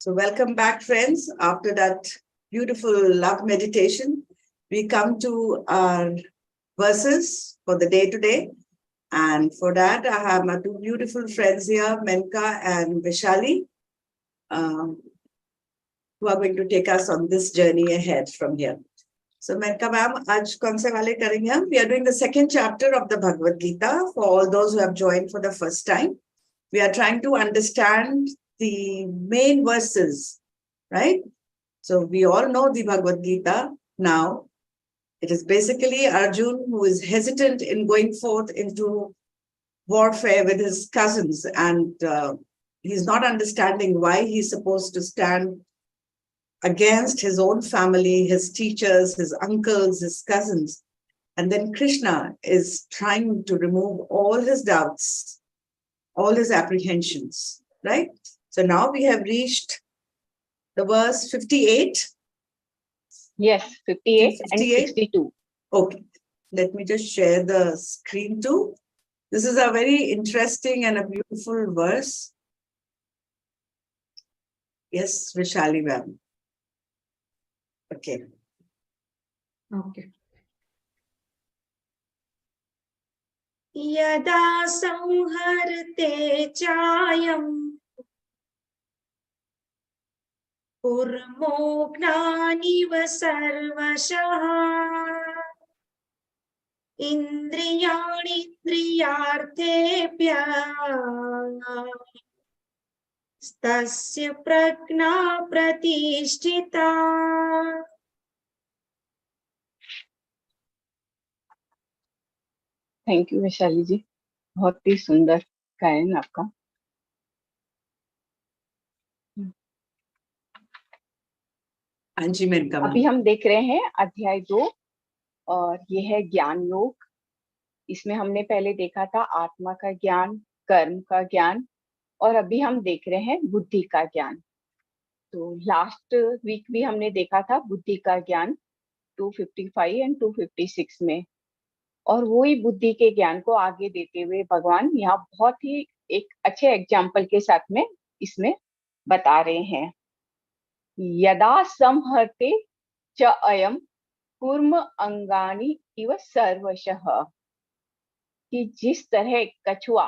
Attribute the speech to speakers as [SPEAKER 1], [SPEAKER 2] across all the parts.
[SPEAKER 1] So welcome back, friends. After that beautiful love meditation, we come to our verses for the day today. And for that, I have my two beautiful friends here, Menka and Vishali, who are going to take us on this journey ahead from here. So Menka ma'am, aaj kaun se wale karenge hum? We are doing the second chapter of the Bhagwad Gita for all those who have joined for the first time. We are trying to understand the main verses, right? So we all know the Bhagwad Gita now. It is basically Arjun who is hesitant in going forth into warfare with his cousins, and he's not understanding why he's supposed to stand against his own family, his teachers, his uncles, his cousins. And then Krishna is trying to remove all his doubts, all his apprehensions, right? So now we have reached the verse 58.
[SPEAKER 2] Yes, 58 and
[SPEAKER 1] 58.
[SPEAKER 2] 62.
[SPEAKER 1] Okay, let me just share the screen too. This is a very interesting and a beautiful verse. Yes, Vishali ma'am. Okay.
[SPEAKER 3] Okay. Yada samharte chayam kurmo gnaniva sarvashah indriyani indriyarthebhyah tasya prajna pratishtita.
[SPEAKER 2] Thank you Vaishali ji, बहुत ही सुंदर गायन आपका।
[SPEAKER 1] हाँ जी Maneka ma'am.
[SPEAKER 2] अभी हम देख रहे हैं अध्याय 2 और ये है ज्ञान योग। इसमें हमने पहले देखा था आत्मा का ज्ञान, कर्म का ज्ञान, और अभी हम देख रहे हैं बुद्धि का ज्ञान। तो लास्ट वीक भी हमने देखा था बुद्धि का ज्ञान 255 एंड 256 में, और वही बुद्धि के ज्ञान को आगे देते हुए भगवान यहाँ बहुत ही एक अच्छे एग्जाम्पल के साथ में इसमें बता रहे हैं। यदा संहरते च अयम कूर्म अंगानि इव सर्वशः, कि जिस तरह कछुआ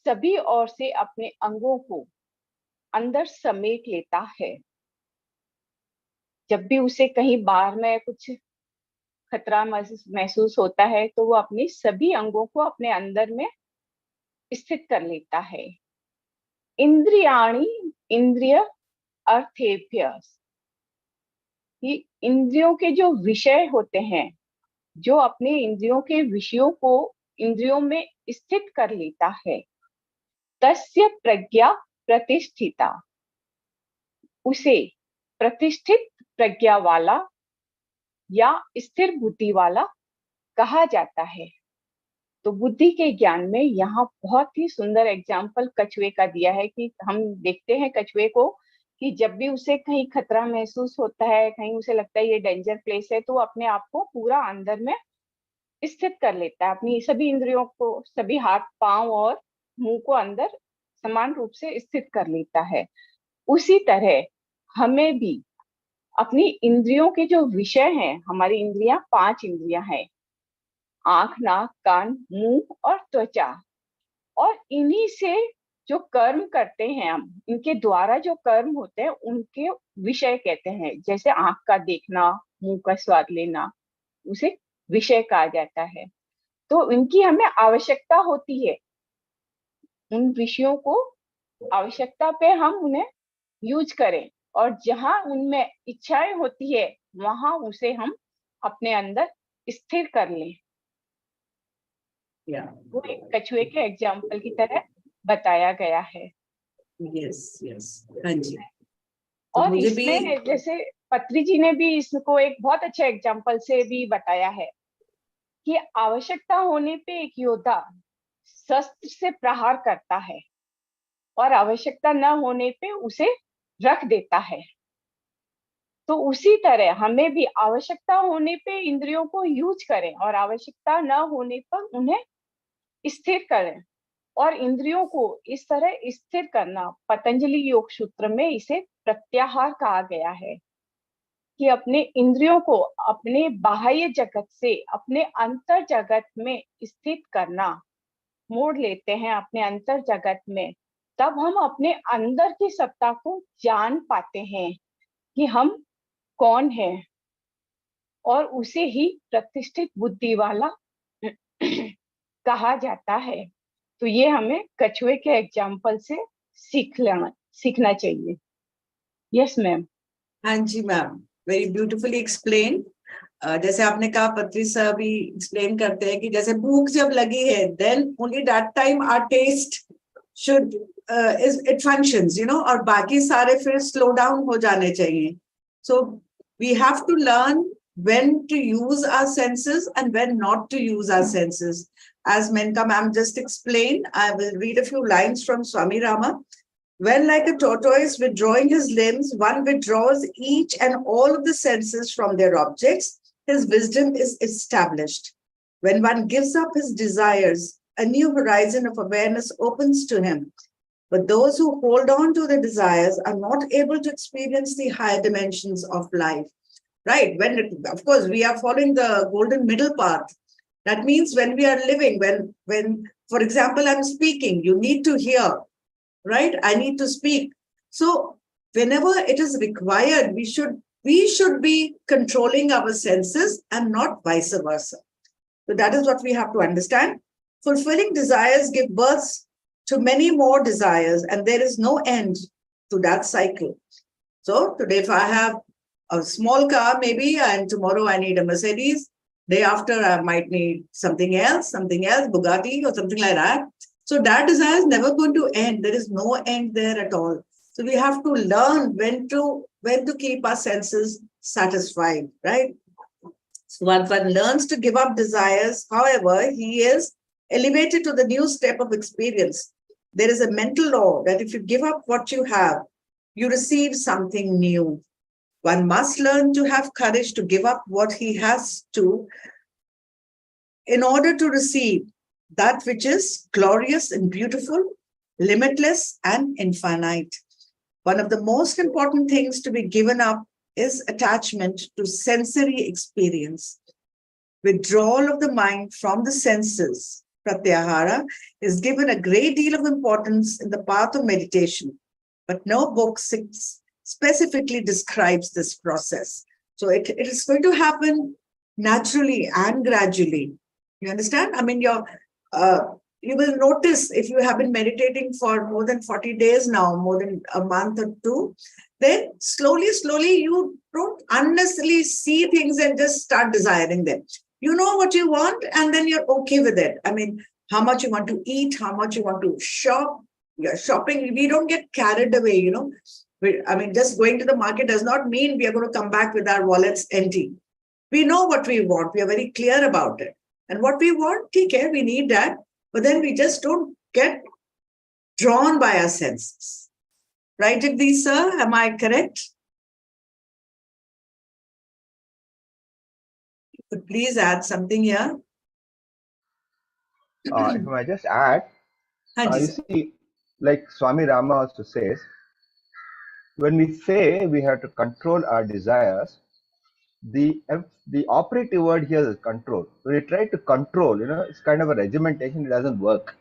[SPEAKER 2] सभी ओर से अपने अंगों को अंदर समेट लेता है, जब भी उसे कहीं बाहर में कुछ खतरा महसूस होता है तो वो अपने सभी अंगों को अपने अंदर में स्थित कर लेता है। इंद्रियाणि इंद्रिय अर्थेभ्य, कि इंद्रियों के जो विषय होते हैं, जो अपने इंद्रियों के विषयों को इंद्रियों में स्थित कर लेता है, तस्य प्रज्ञा प्रतिष्ठिता, उसे प्रतिष्ठित प्रज्ञा वाला या स्थिर बुद्धि वाला कहा जाता है। तो बुद्धि के ज्ञान में यहाँ बहुत ही सुंदर एग्जाम्पल कछुए का दिया है कि हम देखते हैं कछुए को कि जब भी उसे कहीं खतरा महसूस होता है, कहीं उसे लगता है ये डेंजर प्लेस है, तो वो अपने आप को पूरा अंदर में स्थित कर लेता है, अपनी सभी इंद्रियों को, सभी हाथ पांव और मुंह को अंदर समान रूप से स्थित कर लेता है। उसी तरह हमें भी अपनी इंद्रियों के जो विषय हैं, हमारी इंद्रियां 5 इंद्रियां हैं, आंख, नाक, कान, मुंह और त्वचा, और इन्हीं से जो कर्म करते हैं हम, इनके द्वारा जो कर्म होते हैं उनके विषय कहते हैं। जैसे आंख का देखना, मुंह का स्वाद लेना, उसे विषय कहा जाता है। तो इनकी हमें आवश्यकता होती है, उन विषयों को आवश्यकता पे हम उन्हें यूज करें, और जहां उनमें इच्छाएं होती है वहां उसे हम अपने अंदर स्थिर कर लें। वो एक कछुए के एग्जाम्पल की तरह बताया गया है।
[SPEAKER 1] यस यस, हाँ जी।
[SPEAKER 2] और इसमें जैसे पत्री जी ने भी इसको एक बहुत अच्छे एग्जाम्पल से भी बताया है कि आवश्यकता होने पे एक योद्धा शस्त्र से प्रहार करता है और आवश्यकता न होने पे उसे रख देता है। तो उसी तरह हमें भी आवश्यकता होने पे इंद्रियों को यूज करें और आवश्यकता न होने पर उन्हें स्थिर करें, और इंद्रियों को इस तरह स्थिर करना, पतंजलि योग सूत्र में इसे प्रत्याहार कहा गया है, कि अपने इंद्रियों को अपने बाह्य जगत से अपने अंतर जगत में स्थित करना, मोड़ लेते हैं अपने अंतर जगत में, तब हम अपने अंदर की सत्ता को जान पाते हैं कि हम कौन है, और उसे ही प्रतिष्ठित बुद्धि वाला कहा जाता है। तो ये हमें कछुए के एग्जाम्पल से सीखना चाहिए। Yes ma'am.
[SPEAKER 1] हाँ जी मैम, वेरी ब्यूटिफुली एक्सप्लेन। जैसे आपने कहा, पत्री सर भी एक्सप्लेन करते हैं कि जैसे भूख जब लगी है, then only that time our taste should it functions, और बाकी सारे फिर स्लो डाउन हो जाने चाहिए. So we have to learn when to use our senses and when not to use our senses. As Menka ma'am just explained, I will read a few lines from Swami Rama. When, like a tortoise withdrawing his limbs, one withdraws each and all of the senses from their objects, his wisdom is established. When one gives up his desires, a new horizon of awareness opens to him. But those who hold on to the desires are not able to experience the higher dimensions of life. Right? Of course, we are following the golden middle path. That means when we are living, when, for example, I'm speaking, you need to hear. Right? I need to speak. So whenever it is required, we should be controlling our senses and not vice versa. So that is what we have to understand. Fulfilling desires give birth to many more desires, and there is no end to that cycle. So today, if I have a small car, maybe, and tomorrow I need a Mercedes, day after I might need something else, Bugatti or something like that. So that desire is never going to end. There is no end there at all. So we have to learn when to keep our senses satisfied, right? So once one learns to give up desires, however, he is elevated to the new step of experience. There is a mental law that if you give up what you have, you receive something new. One must learn to have courage to give up what he has to in order to receive that which is glorious and beautiful, limitless and infinite. One of the most important things to be given up is attachment to sensory experience. Withdrawal of the mind from the senses, pratyahara, is given a great deal of importance in the path of meditation, but no book specifically describes this process. So it is going to happen naturally and gradually. You understand? I mean, you will notice if you have been meditating for more than 40 days now, more than a month or two, then slowly, you don't unnecessarily see things and just start desiring them. You know what you want, and then you're okay with it. I mean, how much you want to eat, how much you want to shop. You're shopping. We don't get carried away, just going to the market does not mean we are going to come back with our wallets empty. We know what we want. We are very clear about it. And what we want, okay, we need that. But then we just don't get drawn by our senses. Right, Jagdish sir? Am I correct? But please add something here.
[SPEAKER 4] If I might just add,
[SPEAKER 1] Hanji,
[SPEAKER 4] you
[SPEAKER 1] sir.
[SPEAKER 4] see, like Swami Rama also says, when we say we have to control our desires, the operative word here is control. When we try to control, it's kind of a regimentation. It doesn't work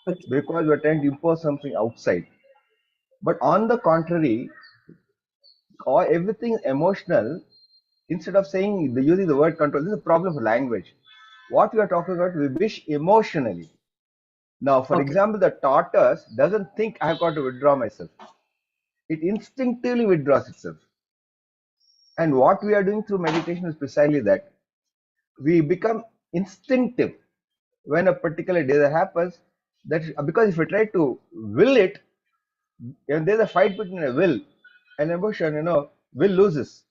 [SPEAKER 4] because we're trying to impose something outside. But on the contrary, everything emotional. Instead of saying using the word control, this is a problem of language. What we are talking about, we wish emotionally. Now, for example, the tortoise doesn't think I've got to withdraw myself. It instinctively withdraws itself. And what we are doing through meditation is precisely that. We become instinctive when a particular desire happens. That because if we try to will it, there's a fight between a will and emotion. Will loses.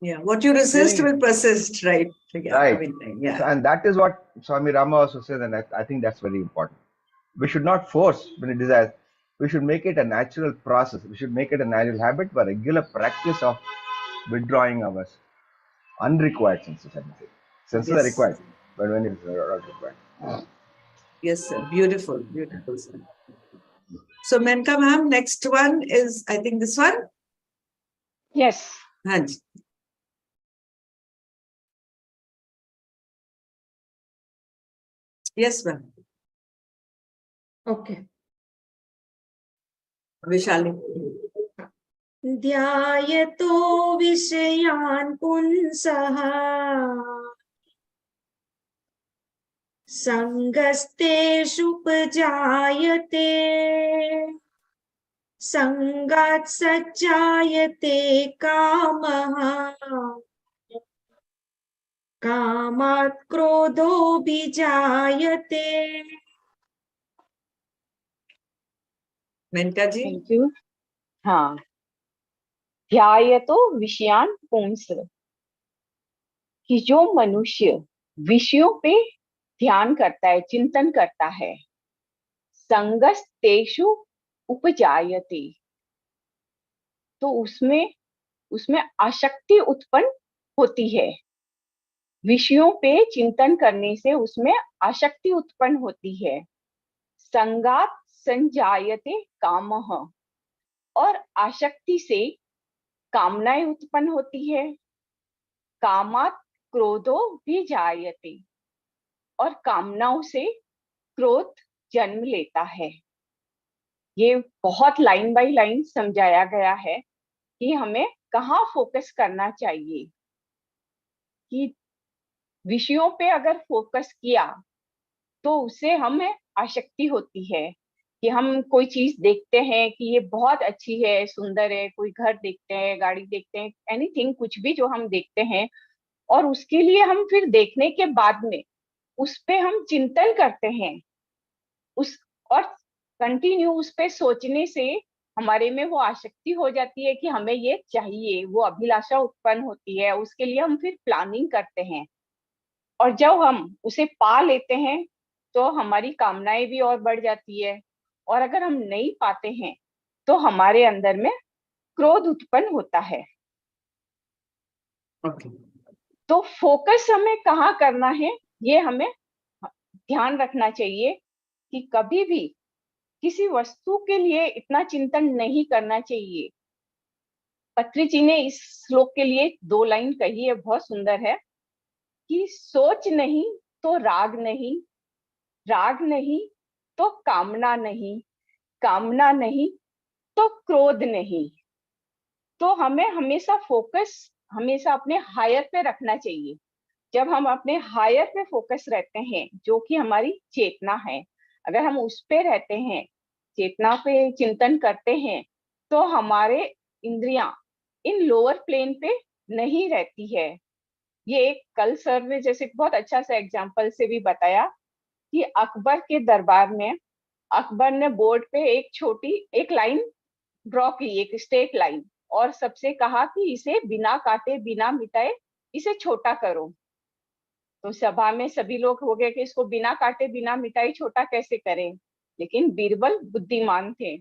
[SPEAKER 1] Yeah, what you resist will persist, right? Yeah,
[SPEAKER 4] Right.
[SPEAKER 1] I mean, yeah.
[SPEAKER 4] So, and that is what Swami Rama also says, and I think that's very important. We should not force when it desires. We should make it a natural process. We should make it a natural habit, but regular practice of withdrawing our unrequired senses. Senses are required, but when it is not required.
[SPEAKER 1] Yes, sir. Beautiful, beautiful, sir. So, Menka ma'am, next one is, I think this one.
[SPEAKER 2] Yes.
[SPEAKER 1] Hanji. Yes, ma'am.
[SPEAKER 3] Okay.
[SPEAKER 1] Vishali.
[SPEAKER 3] ध्यायतो विषयान् पुंसः सङ्गस्तेषुपजायते सङ्गात् सज्जायते कामः कामात् क्रोधोऽभिजायते
[SPEAKER 1] Menka ji.
[SPEAKER 2] Thank you. हाँ. ध्यायतो विषयान् पुंस, कि जो मनुष्य विषयों पे ध्यान करता है, चिंतन करता है, संगस्तेषु उपजायते, तो उसमें आसक्ति उत्पन्न होती है. विषयों पे चिंतन करने से उसमें आसक्ति उत्पन्न होती है. संगात संजायते कामः, और आसक्ति से कामनाएं उत्पन्न होती है. कामात क्रोधो भी जायते, और कामनाओं से क्रोध जन्म लेता है. ये बहुत लाइन बाय लाइन समझाया गया है कि हमें कहाँ फोकस करना चाहिए. कि विषयों पे अगर फोकस किया तो उससे हमें आसक्ति होती है. कि हम कोई चीज देखते हैं कि ये बहुत अच्छी है, सुंदर है, कोई घर देखते हैं, गाड़ी देखते हैं, एनीथिंग, कुछ भी जो हम देखते हैं, और उसके लिए हम फिर देखने के बाद में उस पे हम चिंतन करते हैं, उस और कंटिन्यू उस पे सोचने से हमारे में वो आसक्ति हो जाती है कि हमें ये चाहिए, वो अभिलाषा उत्पन्न होती है, उसके लिए हम फिर प्लानिंग करते हैं. और जब हम उसे पा लेते हैं तो हमारी कामनाएं भी और बढ़ जाती है. और अगर हम नहीं पाते हैं तो हमारे अंदर में क्रोध उत्पन्न होता है.
[SPEAKER 1] Okay.
[SPEAKER 2] तो फोकस हमें कहाँ करना है, ये हमें ध्यान रखना चाहिए कि कभी भी किसी वस्तु के लिए इतना चिंतन नहीं करना चाहिए. पत्री जी ने इस श्लोक के लिए 2 लाइन कही है, बहुत सुंदर है. कि सोच नहीं तो राग नहीं, राग नहीं तो कामना नहीं, कामना नहीं तो क्रोध नहीं. तो हमें हमेशा फोकस हमेशा अपने हायर पे रखना चाहिए. जब हम अपने हायर पे फोकस रहते हैं, जो कि हमारी चेतना है, अगर हम उस पे रहते हैं, चेतना पे चिंतन करते हैं, तो हमारे इंद्रियां इन लोअर प्लेन पे नहीं रहती है. ये एक कल सर ने जैसे बहुत अच्छा सा एग्जांपल से भी बताया कि अकबर के दरबार में अकबर ने बोर्ड पे एक लाइन ड्रॉ की, एक स्ट्रेट लाइन, और सबसे कहा कि इसे बिना काटे बिना मिटाए इसे छोटा करो. तो सभा में सभी लोग हो गए कि इसको बिना काटे बिना मिटाए छोटा कैसे करें. लेकिन बीरबल बुद्धिमान थे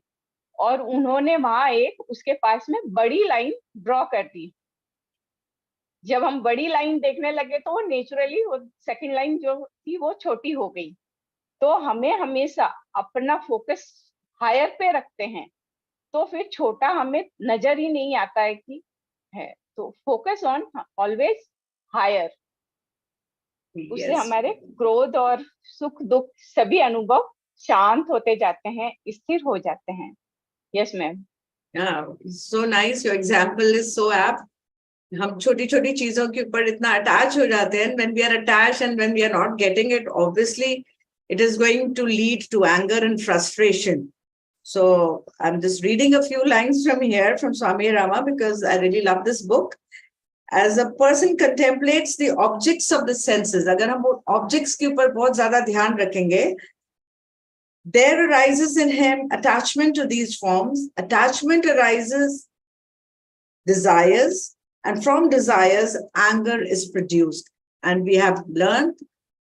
[SPEAKER 2] और उन्होंने वहां एक उसके पास में बड़ी लाइन ड्रॉ कर दी. जब हम बड़ी लाइन देखने लगे तो वो नेचुरली वो सेकंड लाइन जो थी वो छोटी हो गई. तो हमें हमेशा अपना फोकस हायर पे रखते हैं तो फिर छोटा हमें नजर ही नहीं आता है कि है. तो फोकस ऑन ऑलवेज हायर. उससे
[SPEAKER 1] Yes.
[SPEAKER 2] हमारे क्रोध और सुख दुख सभी अनुभव शांत होते जाते हैं, स्थिर हो जाते हैं. Yes ma'am.
[SPEAKER 1] Yeah, so nice. Your example is so apt. हम छोटी छोटी चीजों के ऊपर इतना अटैच हो जाते हैं. When we are attached and when we are not getting it, obviously it is going to lead to anger and frustration. So I'm just reading a few lines from here from Swami Rama because I really love this book. As a person contemplates the objects of the senses, अगर हम objects के ऊपर बहुत ज्यादा ध्यान रखेंगे, there arises in him attachment to these forms. Attachment arises desires, and from desires, anger is produced. And we have learned,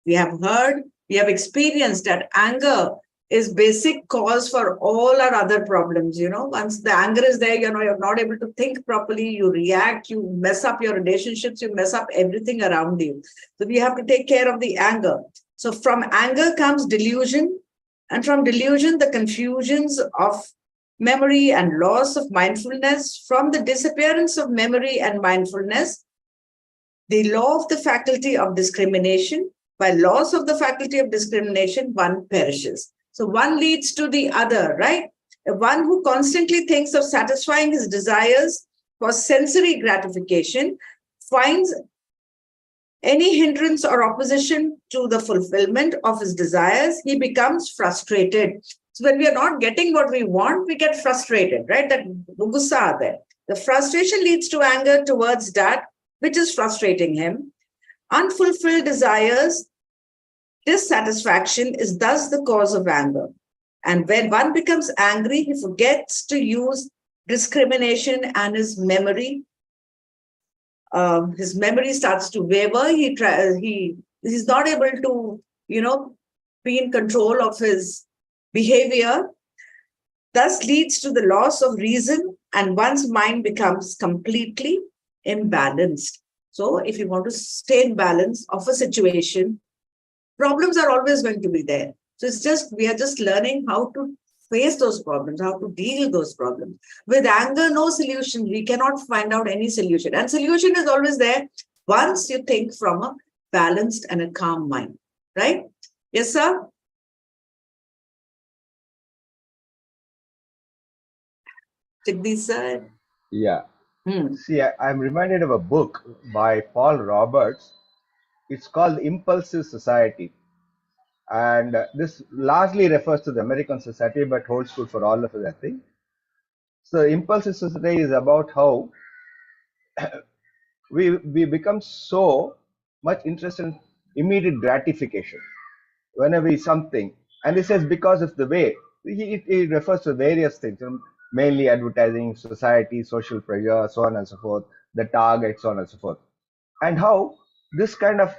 [SPEAKER 1] we have heard, we have experienced that anger is basic cause for all our other problems. Once the anger is there, you're not able to think properly, you react, you mess up your relationships, you mess up everything around you. So we have to take care of the anger. So from anger comes delusion, and from delusion, the confusions of memory and loss of mindfulness. From the disappearance of memory and mindfulness, the law of the faculty of discrimination. By loss of the faculty of discrimination, one perishes. So one leads to the other, right? One who constantly thinks of satisfying his desires for sensory gratification finds any hindrance or opposition to the fulfillment of his desires, he becomes frustrated. So when we are not getting what we want, we get frustrated, right? That gussa there. The frustration leads to anger towards that which is frustrating him. Unfulfilled desires, dissatisfaction is thus the cause of anger. And when one becomes angry, he forgets to use discrimination and his memory. His memory starts to waver. He's not able to, be in control of his behavior. Thus leads to the loss of reason, and one's mind becomes completely imbalanced. So if you want to stay in balance of a situation, problems are always going to be there. So we are just learning how to face those problems, how to deal with those problems. With anger, no solution. We cannot find out any solution. And solution is always there once you think from a balanced and a calm mind, right? Yes, sir? Jagdish sir?
[SPEAKER 4] Yeah. See, I'm reminded of a book by Paul Roberts. It's called Impulsive Society. And this largely refers to the American society, but holds good for all of us, I think. So Impulsive Society is about how we become so much interested in immediate gratification whenever it's something. And this is because of the way it refers to various things, mainly advertising, society, social pressure, so on and so forth, the target, so on and so forth. And how this kind of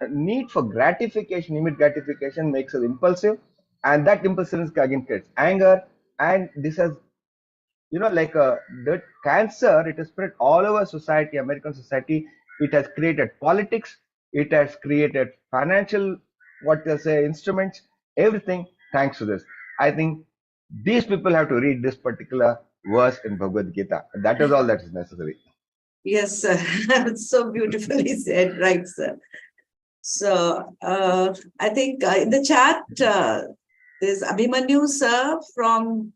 [SPEAKER 4] need for gratification, immediate gratification, makes us impulsive, and that impulsiveness again creates anger, and this has, like the cancer, it has spread all over society, American society. It has created politics, it has created financial, what they say, instruments, everything thanks to this. I think these people have to read this particular verse in Bhagwad Gita. That is all that is necessary.
[SPEAKER 1] Yes, sir. So beautifully said, right, sir. So I think in the chat, there's Abhimanyu, sir, from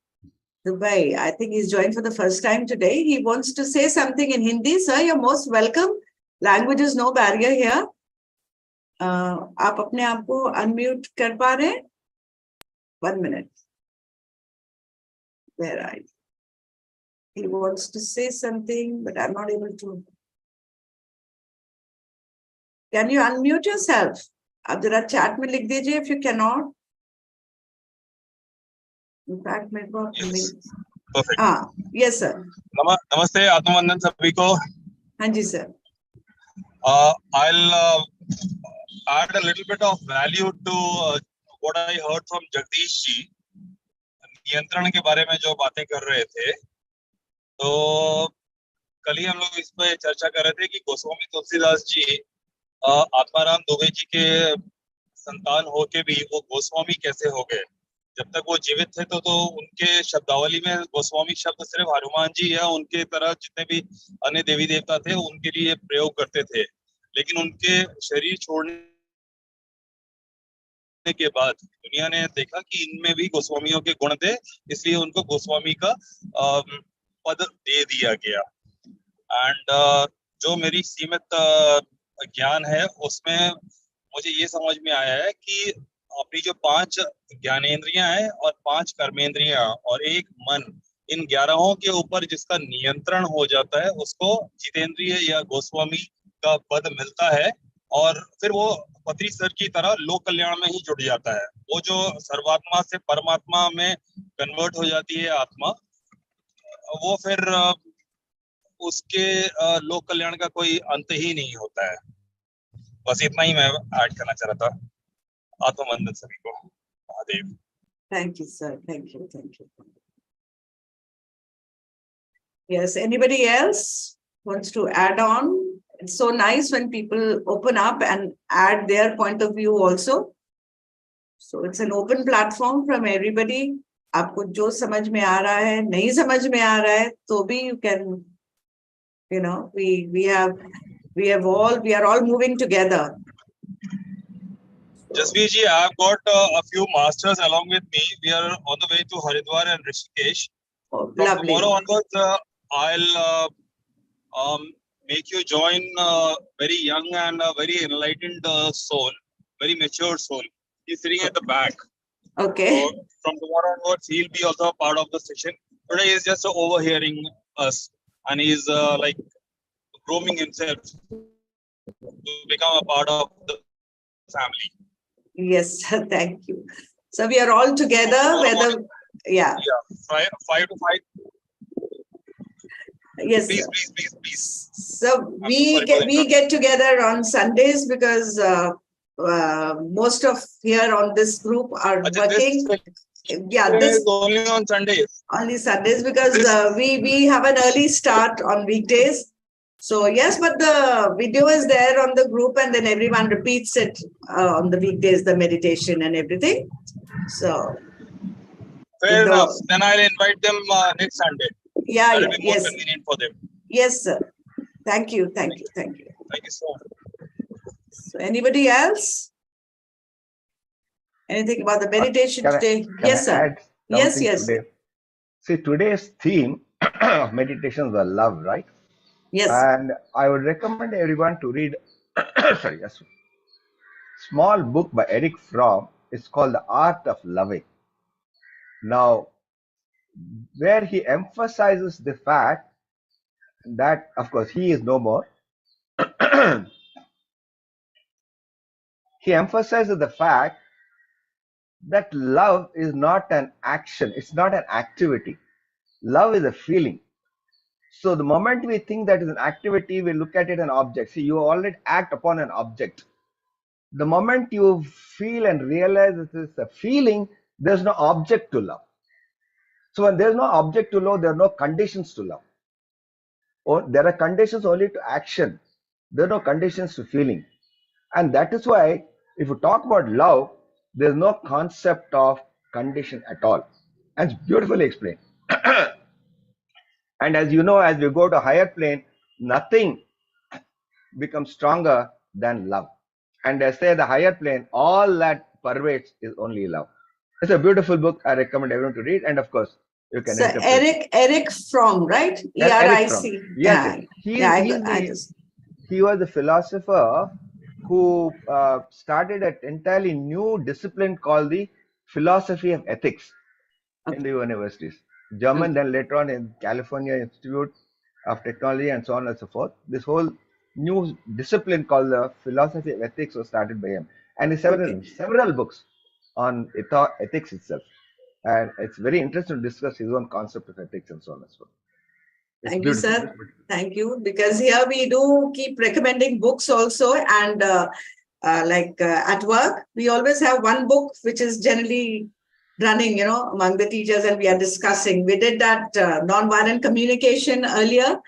[SPEAKER 1] Dubai. I think he's joined for the first time today. He wants to say something in Hindi. Sir, you're most welcome. Language is no barrier here. आप अपने आप को unmute कर पा रहे हैं? 1 minute. Where are you? He wants to say something, but I'm not able to. Can you unmute yourself? आप जरा chat में लिख दीजिए if you cannot. In fact, मेरे को
[SPEAKER 5] Perfect.
[SPEAKER 1] Yes, sir.
[SPEAKER 5] नमस्ते, आत्मवंदन सभी को.
[SPEAKER 1] हाँ जी, sir.
[SPEAKER 5] I'll add a little bit of value to what I heard from Jagdish ji. नियंत्रण के बारे में जो बातें कर रहे थे, तो कल ही हम लोग इस पे चर्चा कर रहे थे कि गोस्वामी तुलसीदास जी आत्माराम दुबे जी के संतान होके भी वो गोस्वामी कैसे हो गए. जब तक वो जीवित थे तो उनके शब्दावली में गोस्वामी शब्द सिर्फ हनुमान जी या उनके तरह जितने भी अन्य देवी देवता थे उनके लिए प्रयोग करते थे. लेकिन उनके शरीर छोड़ने के बाद दुनिया ने देखा कि इनमें भी गोस्वामियों के गुण थे, इसलिए उनको गोस्वामी का पद दे दिया गया. एंड जो मेरी सीमित ज्ञान है उसमें मुझे ये समझ में आया है कि अपनी जो 5 ज्ञानेंद्रियां हैं और 5 कर्मेंद्रियां और एक मन, इन 11 के ऊपर जिसका नियंत्रण हो जाता है उसको जितेंद्रिय या गोस्वामी का पद मिलता है, और फिर वो पत्री सर की तरह लोक कल्याण में ही जुड़ जाता है. वो जो सर्वात्मा से परमात्मा में कन्वर्ट हो जाती है आत्मा, वो फिर उसके लोक कल्याण का कोई अंत ही नहीं होता है. बस इतना ही मैं ऐड करना चाह रहा था. आत्मवंदन सभी को. Mahadev.
[SPEAKER 1] Thank you, sir. Thank you. Thank you. Yes, anybody else wants to add on? It's so nice when people open up and add their point of view also. So it's an open platform from everybody. आपको जो समझ में आ रहा है, नहीं समझ में आ रहा है, तो भी you can, you know, we are all moving together.
[SPEAKER 5] Jasveer ji, I've got a few masters along with me. We are on the way to Haridwar and Rishikesh.
[SPEAKER 1] Oh,
[SPEAKER 5] From
[SPEAKER 1] lovely.
[SPEAKER 5] tomorrow onwards, I'll make you join a very young and a very enlightened soul, very mature soul. He's sitting at the back.
[SPEAKER 1] Okay.
[SPEAKER 5] So from tomorrow onwards, he'll be also a part of the session. Today he's just overhearing us, and he's like grooming himself to become a part of the family.
[SPEAKER 1] Yes, thank you. So we are all together, whether, yeah.
[SPEAKER 5] Yeah, 5 to 5.
[SPEAKER 1] Yes.
[SPEAKER 5] Please.
[SPEAKER 1] So we get together on Sundays because most of here on this group are working. Yeah,
[SPEAKER 5] this is only on Sundays.
[SPEAKER 1] Only Sundays because we have an early start on weekdays. So yes, but the video is there on the group and then everyone repeats it on the weekdays, the meditation and everything. So
[SPEAKER 5] fair enough. Then I'll invite them next Sunday.
[SPEAKER 1] Yeah,
[SPEAKER 5] that'll be more convenient for them.
[SPEAKER 1] Yes, sir. Thank you.
[SPEAKER 5] Thank you so much.
[SPEAKER 1] So anybody else? Anything about the meditation today? Yes, sir. Yes.
[SPEAKER 4] Today? See, today's theme of meditation was love, right?
[SPEAKER 1] Yes.
[SPEAKER 4] And I would recommend everyone to read a small book by Eric Fromm. It's called The Art of Loving. Now, where he emphasizes the fact that, of course, he is no more. He emphasizes the fact that love is not an action. It's not an activity. Love is a feeling. So the moment we think that is an activity, we look at it as an object. See, you already act upon an object. The moment you feel and realize it is a feeling, there's no object to love. So when there's no object to love, there are no conditions to love. Or there are conditions only to action. There are no conditions to feeling. And that is why if you talk about love, there's no concept of condition at all. And it's beautifully explained. And as you know, as we go to higher plane, nothing becomes stronger than love. And I say the higher plane, all that pervades is only love. It's a beautiful book. I recommend everyone to read. And of course, you can.
[SPEAKER 1] So Eric Fromm, right? E-R-I-C.
[SPEAKER 4] Yes. He was a philosopher who started an entirely new discipline called the philosophy of ethics in the universities. German, then later on in California Institute of Technology and so on and so forth. This whole new discipline called the philosophy of ethics was started by him. And he several books on ethics itself. And it's very interesting to discuss his own concept of ethics and so on and so forth.
[SPEAKER 1] Thank you, sir. Thank you. Because here we do keep recommending books also. And at work, we always have one book which is generally running, among the teachers, and we are discussing. We did that nonviolent communication earlier.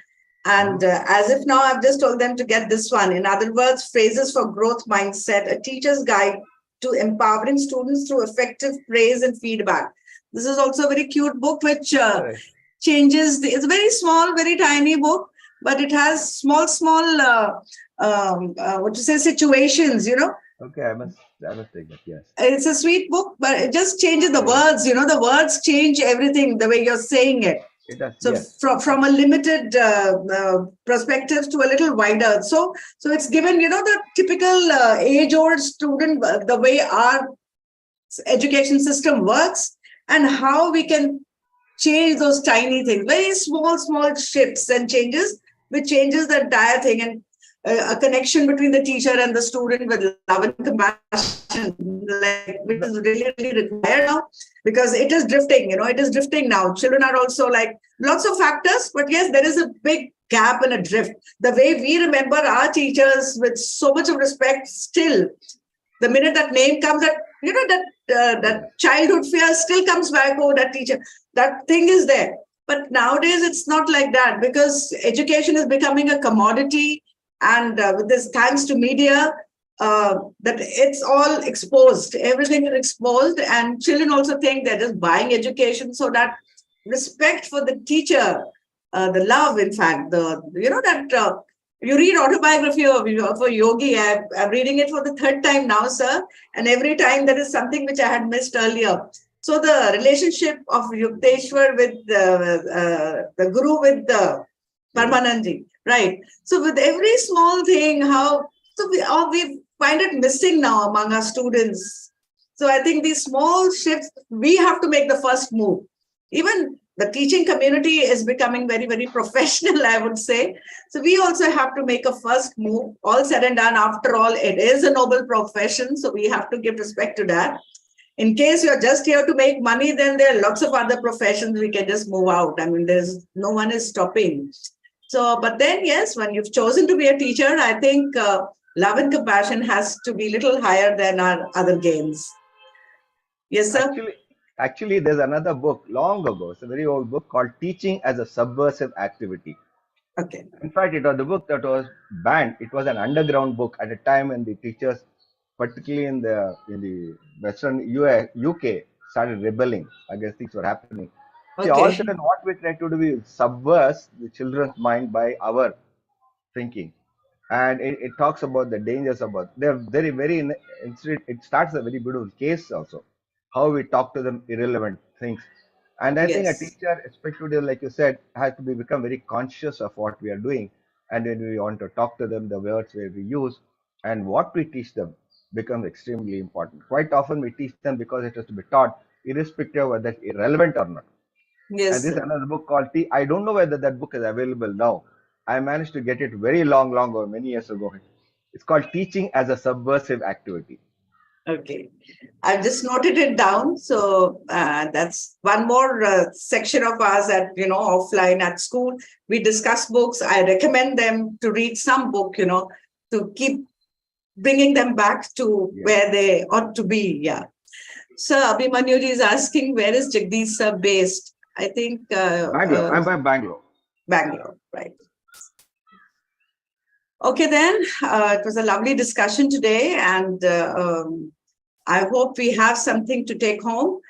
[SPEAKER 1] And as if now I've just told them to get this one. In other words, phrases for growth mindset, a teacher's guide to empowering students through effective praise and feedback. This is also a very cute book, which changes. It's a very small, very tiny book, but it has small, situations,
[SPEAKER 4] Okay, I must take that, yes.
[SPEAKER 1] It's a sweet book, but it just changes the words, the words change everything, the way you're saying it.
[SPEAKER 4] It does,
[SPEAKER 1] so
[SPEAKER 4] yes.
[SPEAKER 1] from a limited perspective to a little wider. So it's given, the typical age-old student, the way our education system works and how we can change those tiny things, very small shifts and changes, which changes the entire thing. And a connection between the teacher and the student with love and compassion, which is really, really required now, because it is drifting, it is drifting now. Children are also lots of factors, but yes, there is a big gap and a drift. The way we remember our teachers with so much of respect still, The minute that name comes, that that childhood fear still comes back. Oh, that teacher, that thing is there. But nowadays it's not like that, because education is becoming a commodity, and with this, thanks to media, that it's all exposed. Everything is exposed, and children also think they're just buying education. So that respect for the teacher, the love, in fact, that. You read autobiography of Yogi. I'm reading it for the third time now, sir. And every time there is something which I had missed earlier. So the relationship of Yukteswar with the Guru with the Parmananji, right? So with every small thing, we find it missing now among our students. So I think these small shifts, we have to make the first move. Even the teaching community is becoming very, very professional, I would say. So we also have to make a first move. All said and done, after all, it is a noble profession. So we have to give respect to that. In case you're just here to make money, then there are lots of other professions we can just move out. I mean, no one is stopping. So, but then, yes, when you've chosen to be a teacher, I think love and compassion has to be a little higher than our other gains. Yes, sir?
[SPEAKER 4] Actually, there's another book long ago. It's a very old book called Teaching as a Subversive Activity.
[SPEAKER 1] Okay.
[SPEAKER 4] In fact, it was the book that was banned. It was an underground book at a time when the teachers, particularly in the Western UK, started rebelling against things were happening. See, all of a sudden, what we try to do is subvert the children's mind by our thinking. And it talks about the dangers about, they're very, very, it starts a very beautiful case also, how we talk to them irrelevant things. And I think a teacher, especially like you said, has to become very conscious of what we are doing. And when we want to talk to them, the words where we use and what we teach them becomes extremely important. Quite often we teach them because it has to be taught, irrespective of whether it's irrelevant or not.
[SPEAKER 1] Yes.
[SPEAKER 4] And this is another book called I don't know whether that book is available now. I managed to get it very long ago, many years ago. It's called Teaching as a Subversive Activity.
[SPEAKER 1] Okay. I've just noted it down. So that's one more section of ours at, offline at school. We discuss books. I recommend them to read some book, to keep bringing them back to where they ought to be. Yeah. Sir, Abhimanyu is asking, where is Jagdish sir based? I think...
[SPEAKER 4] Bangalore. I'm by Bangalore.
[SPEAKER 1] Bangalore, right. Okay, then. It was a lovely discussion today, and I hope we have something to take home.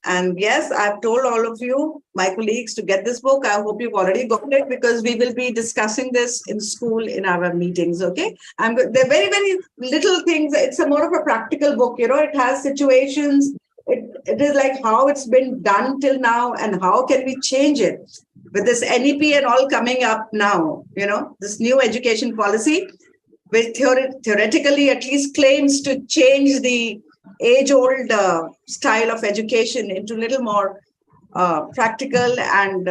[SPEAKER 1] And yes, I've told all of you, my colleagues, to get this book. I hope you've already got it, because we will be discussing this in school in our meetings, okay? They're very, very little things. It's more of a practical book, it has situations. It is like how it's been done till now and how can we change it. With this NEP and all coming up now, this new education policy, which theoretically at least claims to change the age-old style of education into a little more practical and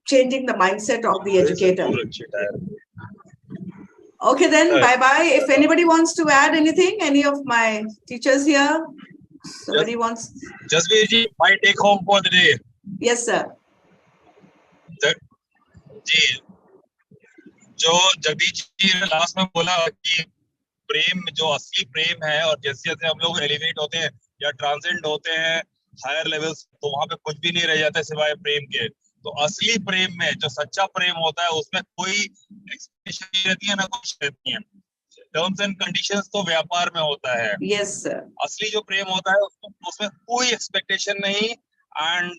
[SPEAKER 1] changing the mindset of the educator. Okay, then, bye-bye. If anybody wants to add anything, any of my teachers here, somebody wants...
[SPEAKER 5] Jasveer, my take home for the day.
[SPEAKER 1] Yes, sir.
[SPEAKER 5] जी, जो जगदीश जी ने last में बोला कि प्रेम, जो असली प्रेम है, और जैसे जैसे हम लोग एलिवेट होते हैं या ट्रांसेंड होते हैं हायर लेवल्स, तो वहां पे कुछ भी नहीं रह जाता सिवाय प्रेम के. तो असली प्रेम में, जो सच्चा प्रेम होता है, उसमें कोई एक्सपेक्टेशन नहीं रहती है, ना कुछ रहती है. टर्म्स एंड कंडीशंस तो व्यापार में होता है.
[SPEAKER 1] Yes sir.
[SPEAKER 5] असली जो प्रेम होता है उसमें कोई एक्सपेक्टेशन नहीं, एंड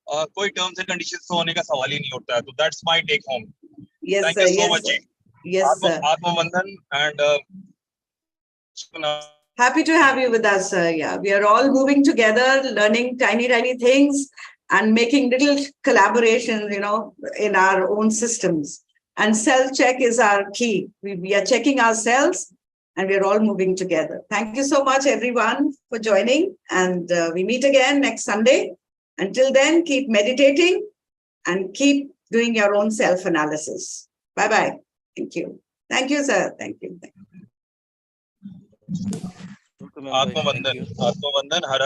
[SPEAKER 5] कोई टर्म्स एंड कंडीशंस होने का सवाल ही नहीं उठता है. तो that's my take home.
[SPEAKER 1] Yes,
[SPEAKER 5] Thank
[SPEAKER 1] sir.
[SPEAKER 5] you so
[SPEAKER 1] Yes,
[SPEAKER 5] much.
[SPEAKER 1] sir. Yes, sir.
[SPEAKER 5] Atmavandan, and
[SPEAKER 1] happy to have you with us, sir. Yeah, we are all moving together, learning tiny, tiny things and making little collaborations, in our own systems. And self-check is our key. We are checking ourselves and we are all moving together. Thank you so much, everyone, for joining. And we meet again next Sunday. Until then, keep meditating and keep doing your own self-analysis. Bye-bye. Thank you. Thank you, sir. Thank you.
[SPEAKER 5] Atmavandan, Har Har